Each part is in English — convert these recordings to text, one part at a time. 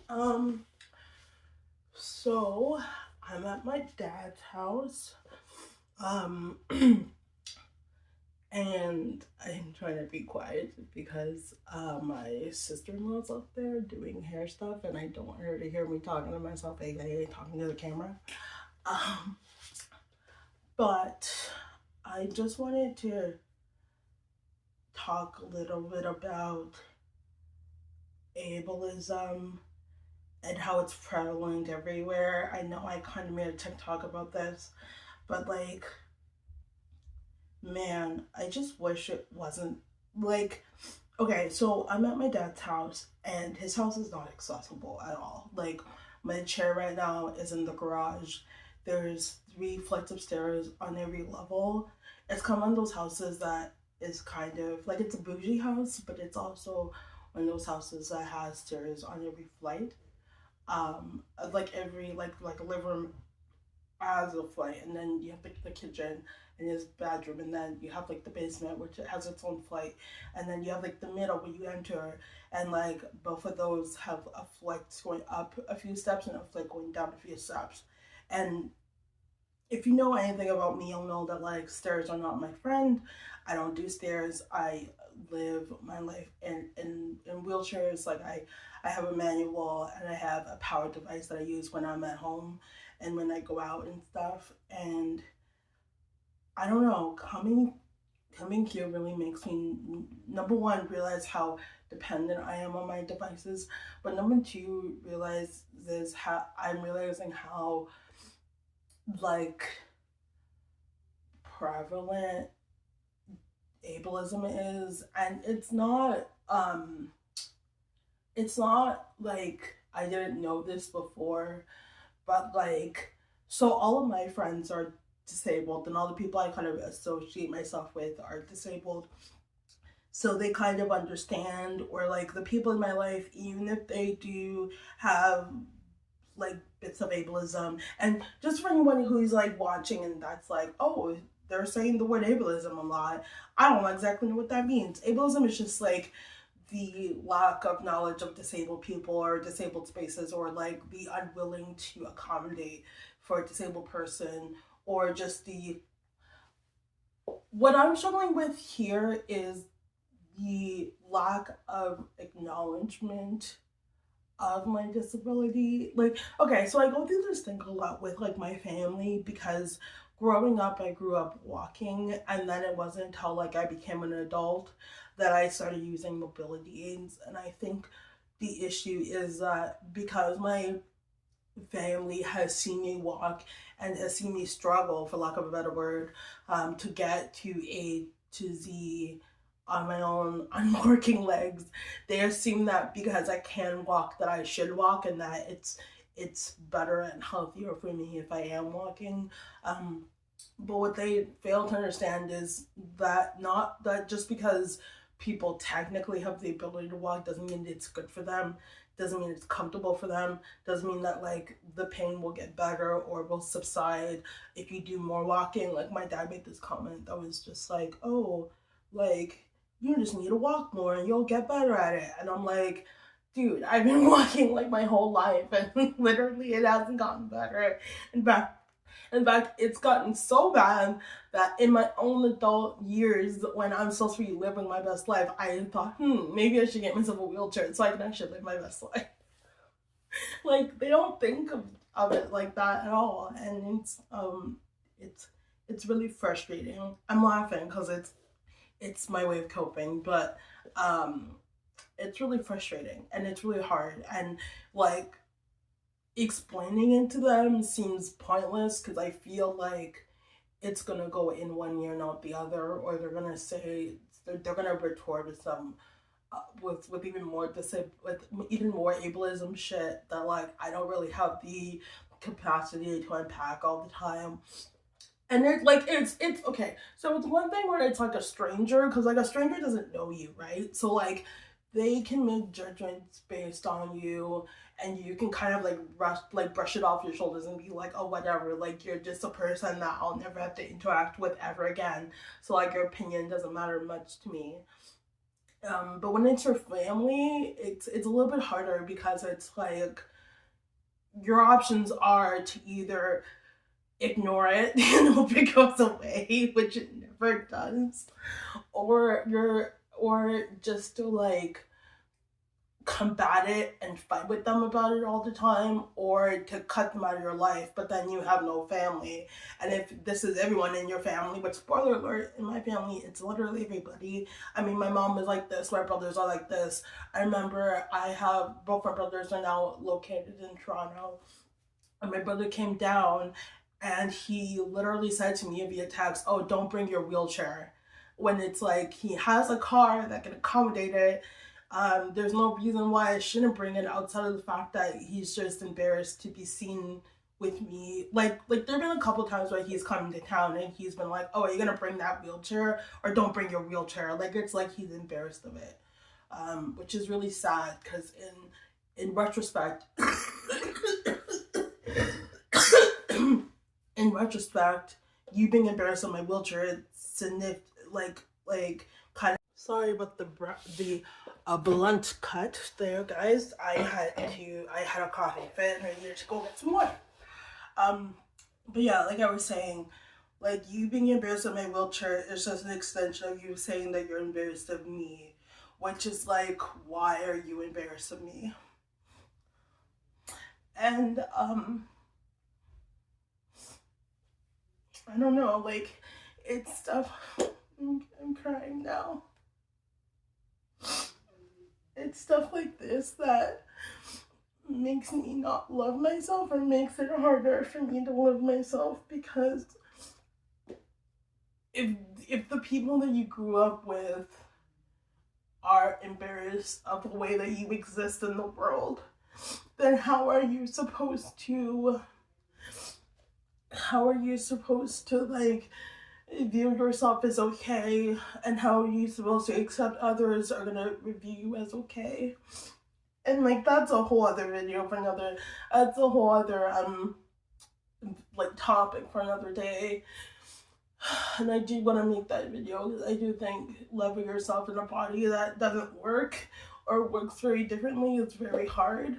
Um, so I'm at my dad's house. Um, and I'm trying to be quiet because my sister-in-law's up there doing hair stuff, and I don't want her to hear me talking to myself, aka talking to the camera. Um, but I just wanted to talk a little bit about ableism and how it's prevalent everywhere. I know I kind of made a TikTok about this, but like, man, I just wish it wasn't like, okay, so I'm at my dad's house and his house is not accessible at all. Like, my chair right now is in the garage. There's three flights of stairs on every level. It's kind of one of those houses that is kind of like it's a bougie house, but it's also one of those houses that has stairs on every flight. Like every like a living room as a flight, and then you have like the kitchen and his bedroom, and then you have like the basement which has its own flight, and then you have like the middle where you enter, and like both of those have a flight going up a few steps and a flight going down a few steps. And if you know anything about me, you'll know that like stairs are not my friend. I don't do stairs. I live my life in wheelchairs. Like I have a manual and I have a power device that I use when I'm at home and when I go out and stuff. And I don't know, coming here really makes me number one realize how dependent I am on my devices, but number two realize this how I'm realizing how like prevalent ableism is, and it's not like I didn't know this before, but like so all of my friends are disabled and all the people I kind of associate myself with are disabled, so they kind of understand, or like the people in my life, even if they do have like bits of ableism. And just for anyone who's like watching and that's like, oh, they're saying the word ableism a lot. I don't exactly know what that means. Ableism is just like the lack of knowledge of disabled people or disabled spaces, or like the unwilling to accommodate for a disabled person, or just the what I'm struggling with here is the lack of acknowledgement of my disability. Like, okay, so I go through this thing a lot with like my family because growing up, I grew up walking, and then it wasn't until like I became an adult that I started using mobility aids. And I think the issue is that because my family has seen me walk and has seen me struggle, for lack of a better word, to get to A to Z on my own on working legs. They assume that because I can walk that I should walk, and that it's better and healthier for me if I am walking. But what they fail to understand is that not that just because people technically have the ability to walk doesn't mean it's good for them, doesn't mean it's comfortable for them, doesn't mean that like the pain will get better or will subside if you do more walking. Like my dad made this comment that was just like, oh, like you just need to walk more and you'll get better at it. And I'm like, dude, I've been walking like my whole life and literally it hasn't gotten better. In fact, in fact, it's gotten so bad that in my own adult years, when I'm supposed to be living my best life, I thought, maybe I should get myself a wheelchair so I can actually live my best life. Like they don't think of it like that at all, and it's it's really frustrating. I'm laughing because it's my way of coping, but um, it's really frustrating and it's really hard, and like explaining it to them seems pointless because I feel like it's gonna go in one ear, not the other, or they're gonna say they're gonna retort with some with even more with even more ableism shit that like I don't really have the capacity to unpack all the time. And it's okay. So it's one thing when it's like a stranger, because like a stranger doesn't know you, right? So like they can make judgments based on you, and you can kind of like brush it off your shoulders and be like, oh whatever, like you're just a person that I'll never have to interact with ever again. So like your opinion doesn't matter much to me. But when it's your family, it's a little bit harder because it's like your options are to either ignore it and hope it goes away, which it never does, or just to like combat it and fight with them about it all the time, or to cut them out of your life, but then you have no family. And if this is everyone in your family, but spoiler alert, in my family it's literally everybody. I mean, my mom is like this, my brothers are like this. I remember I have both my brothers are now located in Toronto, and my brother came down and he literally said to me via text, "Oh, don't bring your wheelchair." When it's like he has a car that can accommodate it. There's no reason why I shouldn't bring it outside of the fact that he's just embarrassed to be seen with me. Like there've been a couple times where he's come to town and he's been like, "Oh, are you gonna bring that wheelchair? Or don't bring your wheelchair." Like it's like he's embarrassed of it, which is really sad because in retrospect, in retrospect, you being embarrassed of my wheelchair, it's like kind of sorry about the blunt cut there, guys. I had a coffee fit and I needed to go get some more. Um, but yeah, like I was saying, like you being embarrassed of my wheelchair is just an extension of you saying that you're embarrassed of me, which is like, why are you embarrassed of me? And I don't know, like it's stuff. I'm crying now. It's stuff like this that makes me not love myself or makes it harder for me to love myself, because if if the people that you grew up with are embarrassed of the way that you exist in the world, then how are you supposed to like view yourself as okay, and how are you supposed to accept others are gonna review you as okay? And like that's a whole other video for another that's a whole other like topic for another day. And I do want to make that video because I do think loving yourself in a body that doesn't work or works very differently is very hard,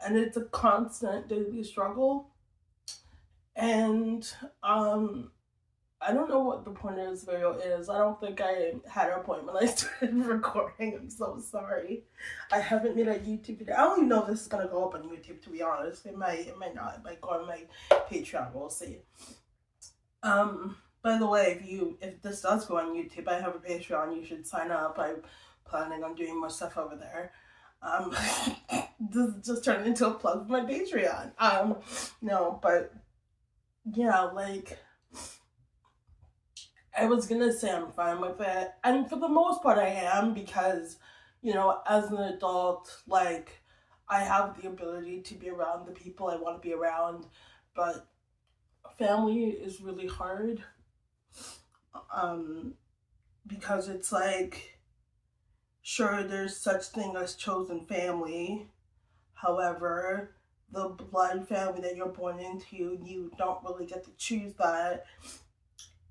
and it's a constant daily struggle. And I don't know what the point of this video is. I don't think I had a point when I started recording. I'm so sorry. I haven't made a YouTube video. I don't even know if this is gonna go up on YouTube, to be honest. It might not. It might go on my Patreon. We'll see. By the way, if this does go on YouTube, I have a Patreon. You should sign up. I'm planning on doing more stuff over there. This just turned into a plug for my Patreon. No, but yeah, like I was gonna say I'm fine with it, and for the most part I am, because as an adult, like I have the ability to be around the people I want to be around, but family is really hard, because it's like, sure, there's such thing as chosen family. However, the blood family that you're born into, you don't really get to choose that.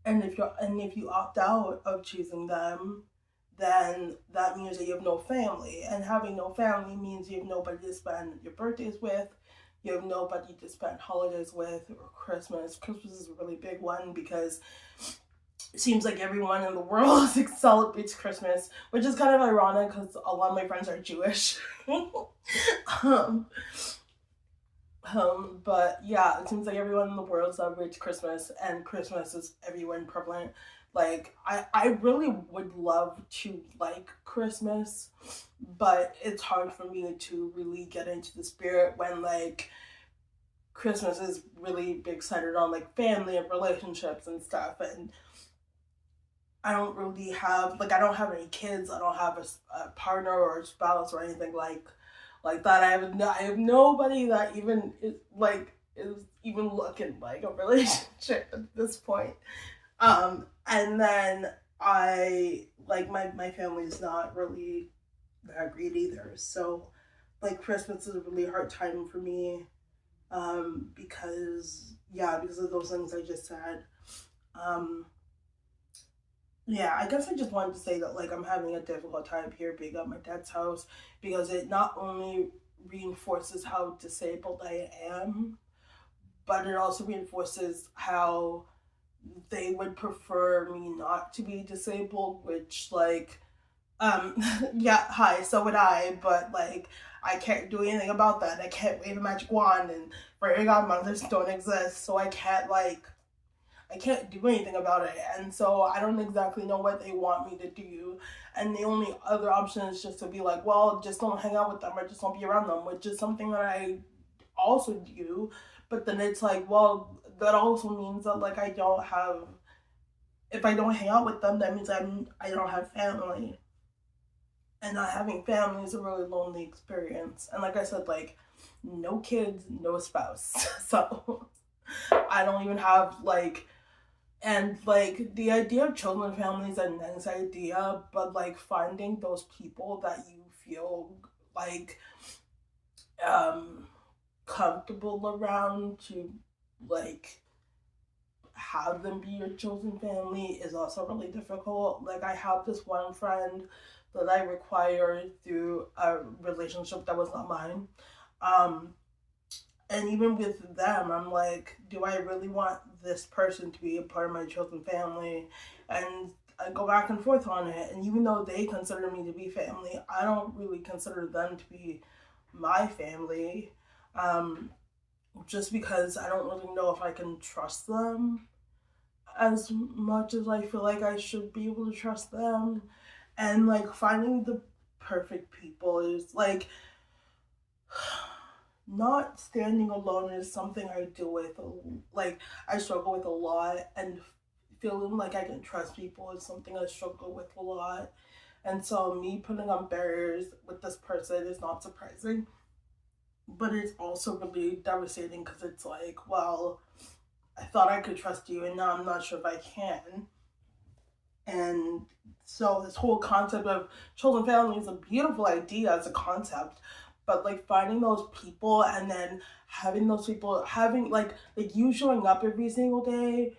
And if you opt out of choosing them, then that means that you have no family. And having no family means you have nobody to spend your birthdays with, you have nobody to spend holidays with, or Christmas. Christmas is a really big one because it seems like everyone in the world celebrates Christmas, which is kind of ironic because a lot of my friends are Jewish. um, but yeah, it seems like everyone in the world celebrates Christmas, and Christmas is everyone prevalent. Like, I really would love to like Christmas, but it's hard for me to really get into the spirit when like Christmas is really big centered on like family and relationships and stuff. And I don't really have I don't have any kids. I don't have a partner or a spouse or anything like that. I have nobody that even is even looking like a relationship at this point. And then I like my family's not really that great either. So like Christmas is a really hard time for me, because of those things I just said. Yeah, I guess I just wanted to say that like I'm having a difficult time here being at my dad's house because it not only reinforces how disabled I am, but it also reinforces how they would prefer me not to be disabled, which like um yeah, hi, so would I, but like I can't do anything about that. I can't wave a magic wand and fairy godmothers don't exist, so I can't do anything about it. And so I don't exactly know what they want me to do. And the only other option is just to be like, well, just don't hang out with them or just don't be around them, which is something that I also do. But then it's like, well, that also means that like I don't have, if I don't hang out with them, that means I don't have family. And not having family is a really lonely experience. And like I said, like no kids, no spouse. So I don't even have like, and like the idea of children and families is a nice idea, but like finding those people that you feel like um comfortable around to like have them be your chosen family is also really difficult. Like I have this one friend that I required through a relationship that was not mine. Um and even with them, I'm like, do I really want this person to be a part of my chosen family? And I go back and forth on it. And even though they consider me to be family, I don't really consider them to be my family. Um, just because I don't really know if I can trust them as much as I feel like I should be able to trust them. And like finding the perfect people is like not standing alone is something I deal with. Like I struggle with a lot, and feeling like I can trust people is something I struggle with a lot. And so me putting on barriers with this person is not surprising, but it's also really devastating because it's like, well, I thought I could trust you, and now I'm not sure if I can. And so this whole concept of chosen family is a beautiful idea as a concept, but like finding those people and then having those people having like you showing up every single day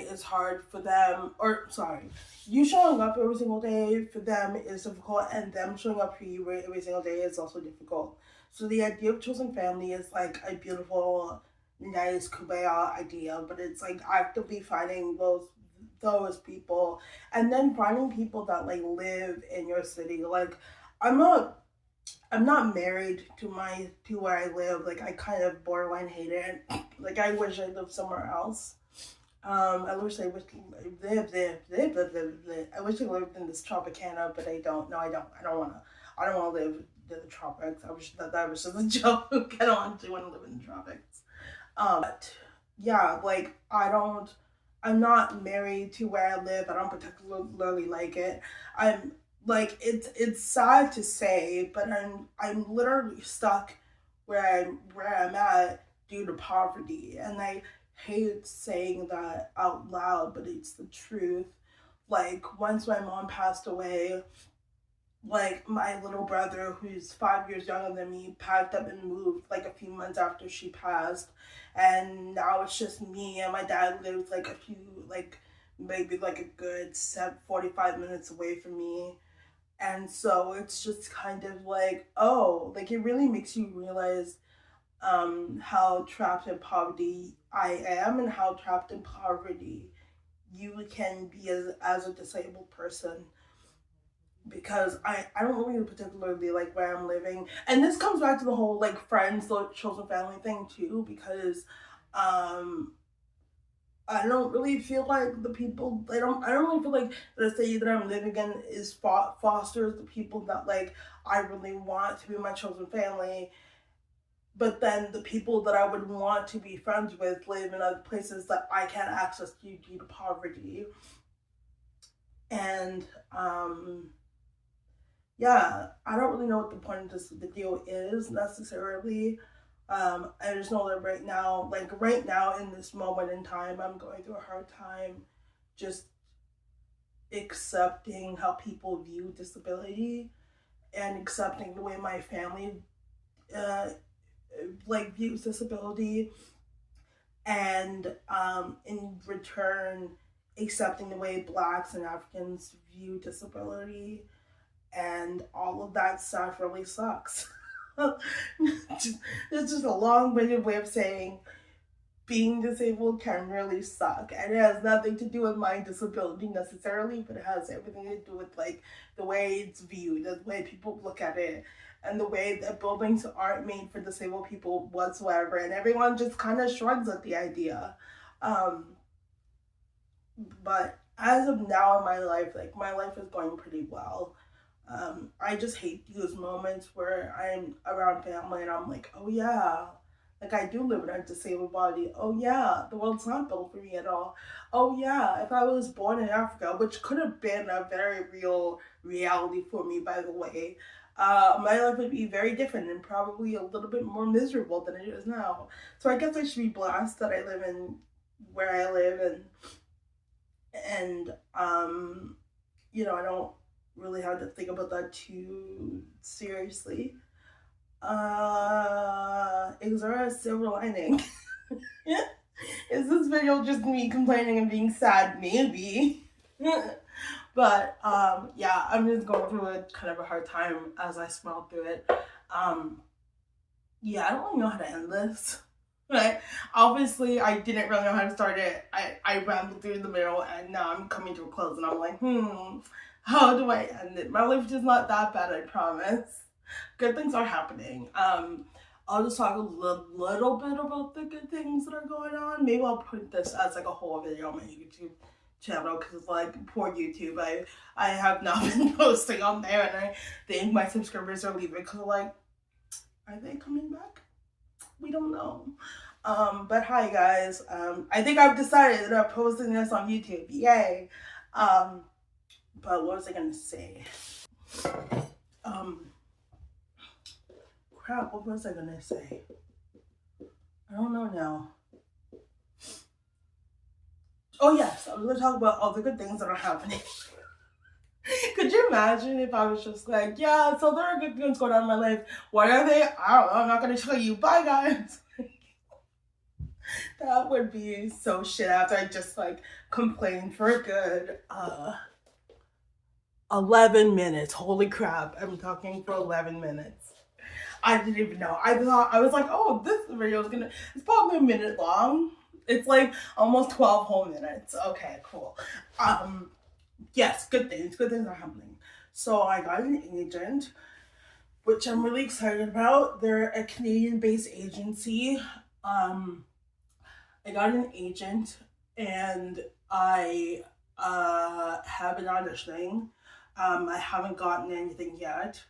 is hard for them, or sorry, you showing up every single day for them is difficult, and them showing up for you every single day is also difficult. So the idea of chosen family is like a beautiful, nice kumbaya idea, but it's like actively finding those people, and then finding people that like live in your city. Like I'm not I'm not married to where I live. Like I kind of borderline hate it. Like I wish I lived somewhere else. I wish I wish I wish I lived in this Tropicana, but I don't. No, I don't. I don't wanna. I don't want to live in the tropics. I wish that was just a joke. I don't actually want to live in the tropics. But yeah, like I don't. I'm not married to where I live. I don't particularly like it. I'm like it's sad to say, but I'm literally stuck where I'm at due to poverty, and I hate saying that out loud, but it's the truth. Like once my mom passed away, like my little brother who's 5 years younger than me packed up and moved like a few months after she passed, and now it's just me, and my dad lives like a few like maybe like a good 45 minutes away from me. And so it's just kind of like, oh, like it really makes you realize how trapped in poverty I am, and how trapped in poverty you can be as a disabled person. Because I don't really particularly like where I'm living. And this comes back to the whole like friends, like chosen family thing too, because um I don't really feel like the people I don't really feel like the city that I'm living in is fosters the people that like I really want to be my chosen family. But then the people that I would want to be friends with live in other places that I can't access due to poverty. And yeah, I don't really know what the point of this video is necessarily. I just know that right now in this moment in time, I'm going through a hard time just accepting how people view disability, and accepting the way my family uh, like views disability, and in return accepting the way Blacks and Africans view disability, and all of that stuff really sucks. It's just a long-winded way of saying being disabled can really suck, and it has nothing to do with my disability necessarily, but it has everything to do with like the way it's viewed, the way people look at it, and the way that buildings aren't made for disabled people whatsoever, and everyone just kind of shrugs at the idea. um but as of now in my life, like my life is going pretty well. I just hate those moments where I'm around family and I'm like, oh yeah, like I do live in a disabled body. Oh yeah, the world's not built for me at all. Oh yeah, if I was born in Africa, which could have been a very real reality for me, by the way, my life would be very different and probably a little bit more miserable than it is now. So I guess I should be blessed that I live in where I live, and I don't really have to think about that too seriously. Is there a silver lining? Is this video just me complaining and being sad? Maybe. But yeah, I'm just going through a kind of a hard time as I smile through it. Yeah, I don't really know how to end this. Right? Obviously, I didn't really know how to start it. I rambled through the middle, and now I'm coming to a close, and I'm like, how do I end it? My life is not that bad, I promise. Good things are happening. I'll just talk a little bit about the good things that are going on. Maybe I'll put this as like a whole video on my YouTube channel, because like poor YouTube, I have not been posting on there, and I think my subscribers are leaving because like, are they coming back? We don't know. But hi guys. I think I've decided that I'm posting this on YouTube. Yay. But what was I gonna say? Crap, what was I gonna say? I don't know now. Oh yes, I was gonna talk about all the good things that are happening. Could you imagine if I was just like, yeah, so there are good things going on in my life. What are they? I don't know. I'm not gonna tell you. Bye guys. That would be so shit after I just like complained for a good 11 minutes. Holy crap, I'm talking for 11 minutes. I didn't even know. I was like, oh, this video is it's probably a minute long. It's like almost 12 whole minutes. Okay, cool. Yes, good things are happening. So I got an agent, which I'm really excited about. They're a Canadian-based agency. I got an agent, and I have been auditioning. I haven't gotten anything yet.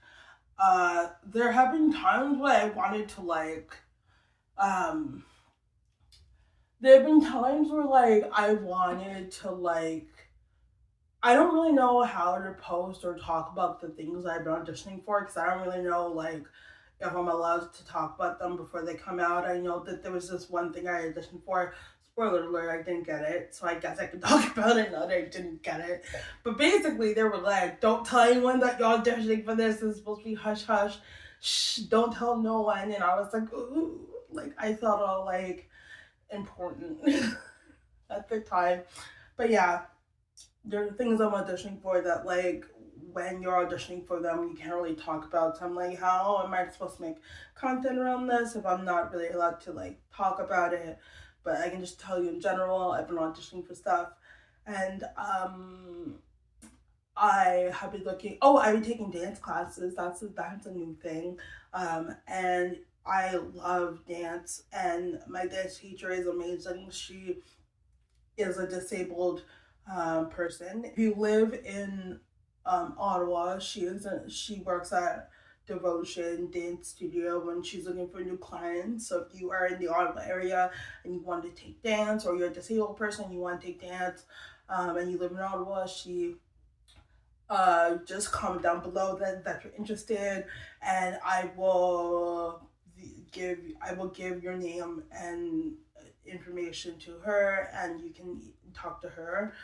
There have been times where I wanted to like, there have been times where like I wanted to like, I don't really know how to post or talk about the things I've been auditioning for, because I don't really know like if I'm allowed to talk about them before they come out. I know that there was this one thing I auditioned for. Spoiler alert, I didn't get it, so I guess I can talk about it now that I didn't get it. But basically, they were like, don't tell anyone that you're auditioning for this. It's supposed to be hush hush. Shh, don't tell no one. And I was like, ooh, like I felt all like important at the time. But yeah, there are things I'm auditioning for that like when you're auditioning for them, you can't really talk about. So I'm like, how am I supposed to make content around this if I'm not really allowed to like talk about it? But I can just tell you in general, I've been auditioning for stuff, and I have been looking. Oh, I've been taking dance classes. That's a new thing, and I love dance. And my dance teacher is amazing. She is a disabled person. If you live in Ottawa, she works at Devotion Dance Studio when she's looking for new clients. So if you are in the Ottawa area and you want to take dance, or you're a disabled person and you want to take dance, and you live in Ottawa, she just comment down below that you're interested, and I will give your name and information to her, and you can talk to her.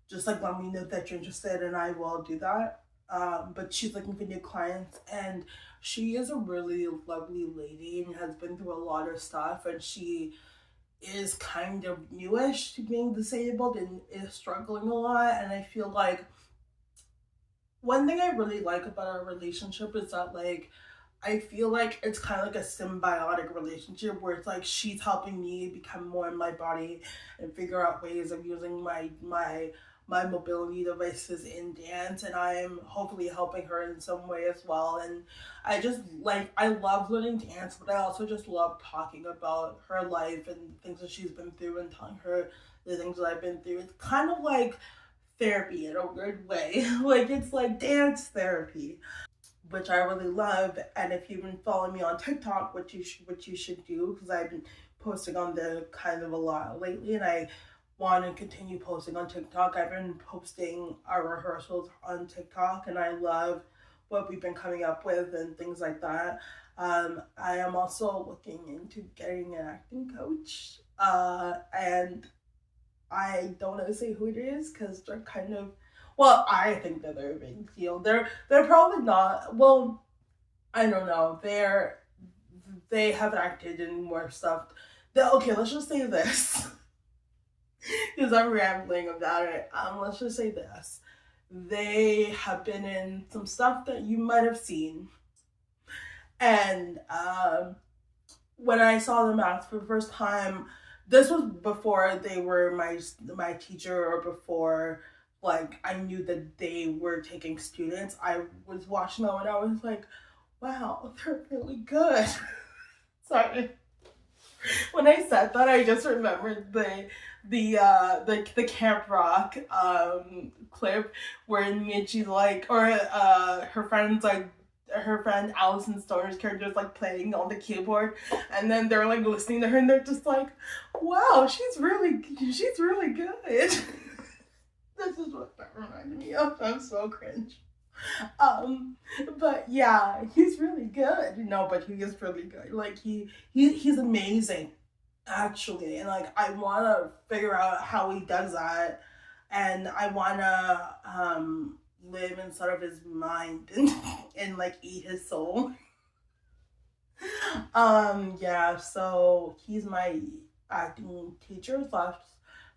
Just like let me know that you're interested, and I will do that. But she's looking for new clients, and she is a really lovely lady and has been through a lot of stuff, and she is kind of newish to being disabled and is struggling a lot. And I feel like one thing I really like about our relationship is that, like, I feel like it's kind of like a symbiotic relationship where it's like she's helping me become more in my body and figure out ways of using my mobility devices in dance, and I am hopefully helping her in some way as well. And I just like, I love learning dance, but I also just love talking about her life and things that she's been through and telling her the things that I've been through. It's kind of like therapy in a weird way. Like, it's like dance therapy, which I really love. And if you've been following me on TikTok, what you should do, because I've been posting on there kind of a lot lately, and I want to continue posting on TikTok. I've been posting our rehearsals on TikTok, and I love what we've been coming up with and things like that. I am also looking into getting an acting coach, and I don't want to say who it is because they're kind of, well, I think that they're a big deal. They're probably not. Well, I don't know. They have acted in more stuff. Okay, let's just say this because I'm rambling about it. Let's just say this. They have been in some stuff that you might have seen, and when I saw them act for the first time, this was before they were my teacher, or before, like, I knew that they were taking students. I was watching them and I was like, wow, they're really good. Sorry. When I said that, I just remembered the Camp Rock clip where Michi's like, or her friend Allison Stoner's character is like playing on the keyboard, and then they're like listening to her and they're just like, wow, she's really good. This is what that reminded me of. I'm so cringe. Um, but yeah, he's really good. No, but he is really good. Like, he's amazing, actually. And like, I want to figure out how he does that, and I want to live inside of his mind and like eat his soul. Yeah. So he's my acting teacher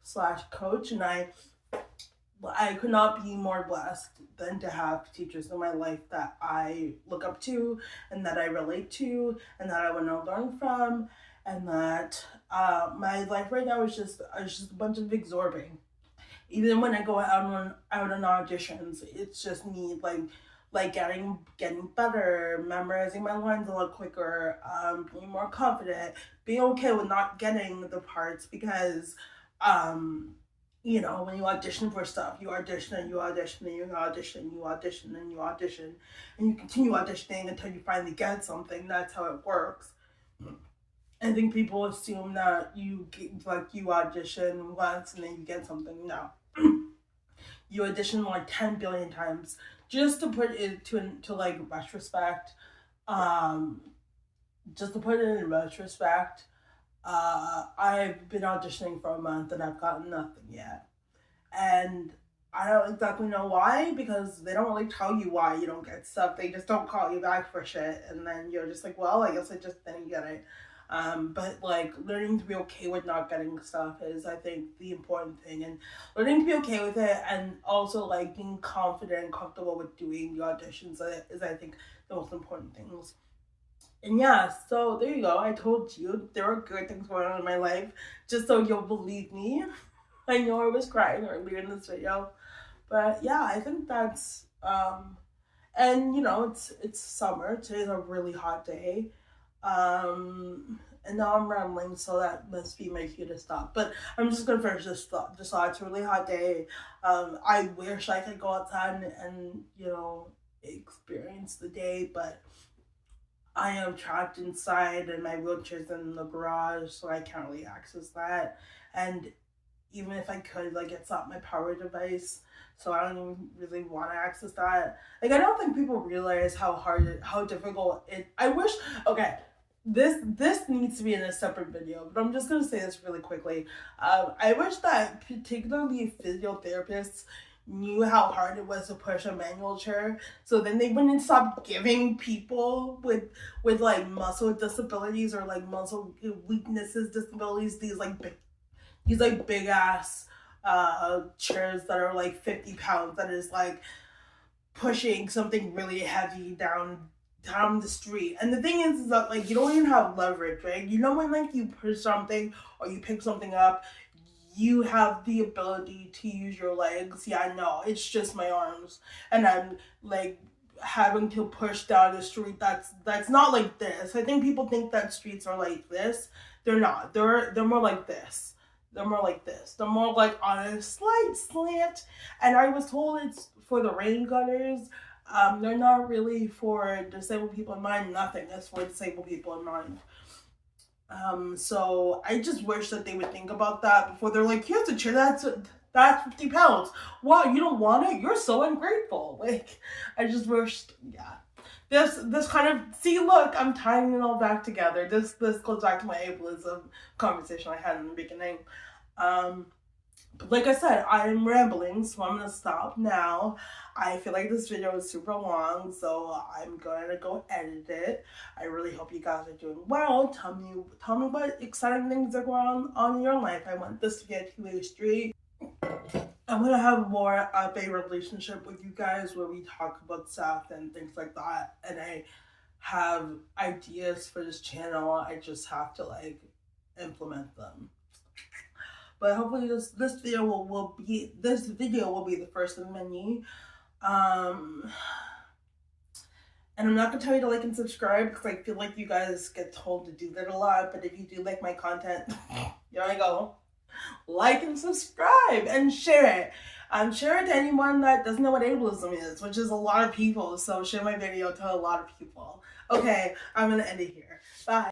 slash coach, and I could not be more blessed than to have teachers in my life that I look up to and that I relate to and that I want to learn from, and that my life right now is just a bunch of absorbing. Even when I go out on auditions, it's just me like getting better, memorizing my lines a lot quicker, being more confident, being okay with not getting the parts, because um when you audition for stuff, you audition and you audition and you audition and you audition and you audition and you continue auditioning until you finally get something. That's how it works. I think people assume that you audition once and then you get something. No, you audition like 10 billion times just to put it to like retrospect. Um, just to put it in retrospect, I've been auditioning for a month and I've gotten nothing yet. And I don't exactly know why, because they don't really tell you why you don't get stuff. They just don't call you back for shit. And then you're just like, well, I guess I just didn't get it. But like, learning to be okay with not getting stuff is, I think, the important thing. And learning to be okay with it, and also like being confident and comfortable with doing the auditions is, I think, the most important things. And yeah, so there you go. I told you there are good things going on in my life, just so you'll believe me. I know I was crying earlier in this video, but yeah, I think that's and it's summer. Today's a really hot day. And now I'm rambling, so that must be my cue to stop. But I'm just gonna finish this thought. Just thought it's a really hot day. I wish I could go outside and experience the day, but I am trapped inside and my wheelchair's in the garage, so I can't really access that. And even if I could, like, it's not my power device, so I don't even really want to access that. Like, I don't think people realize how difficult I wish, okay, this needs to be in a separate video, but I'm just gonna say this really quickly. I wish that particularly physiotherapists knew how hard it was to push a manual chair. So then they wouldn't stop giving people with like muscle disabilities or like muscle weaknesses disabilities these like big ass chairs that are like 50 pounds that is like pushing something really heavy down the street. And the thing is that like you don't even have leverage, right? You know when like you push something or you pick something up, you have the ability to use your legs. Yeah, no, it's just my arms. And I'm like having to push down the street that's not like this. I think people think that streets are like this. They're not. They're more like this. They're more like this. They're more like on a slight slant. And I was told it's for the rain gutters. They're not really for disabled people in mind. Nothing is for disabled people in mind. So I just wish that they would think about that before they're like, here's a chair that's 50 pounds. Wow, you don't want it? You're so ungrateful. Like, I just wish, yeah. This kind of, see, look, I'm tying it all back together. This goes back to my ableism conversation I had in the beginning. But like I said, I'm rambling, so I'm gonna stop now. I feel like this video is super long, so I'm gonna go edit it. I really hope you guys are doing well. Tell me what exciting things are going on in your life. I want this to be a two-way street. I want to have more of a relationship with you guys where we talk about stuff and things like that. And I have ideas for this channel. I just have to like implement them. But hopefully this video will be the first of many. And I'm not gonna tell you to like and subscribe because I feel like you guys get told to do that a lot. But if you do like my content, here I go. Like and subscribe and share it. Share it to anyone that doesn't know what ableism is, which is a lot of people. So share my video to a lot of people. Okay, I'm gonna end it here. Bye.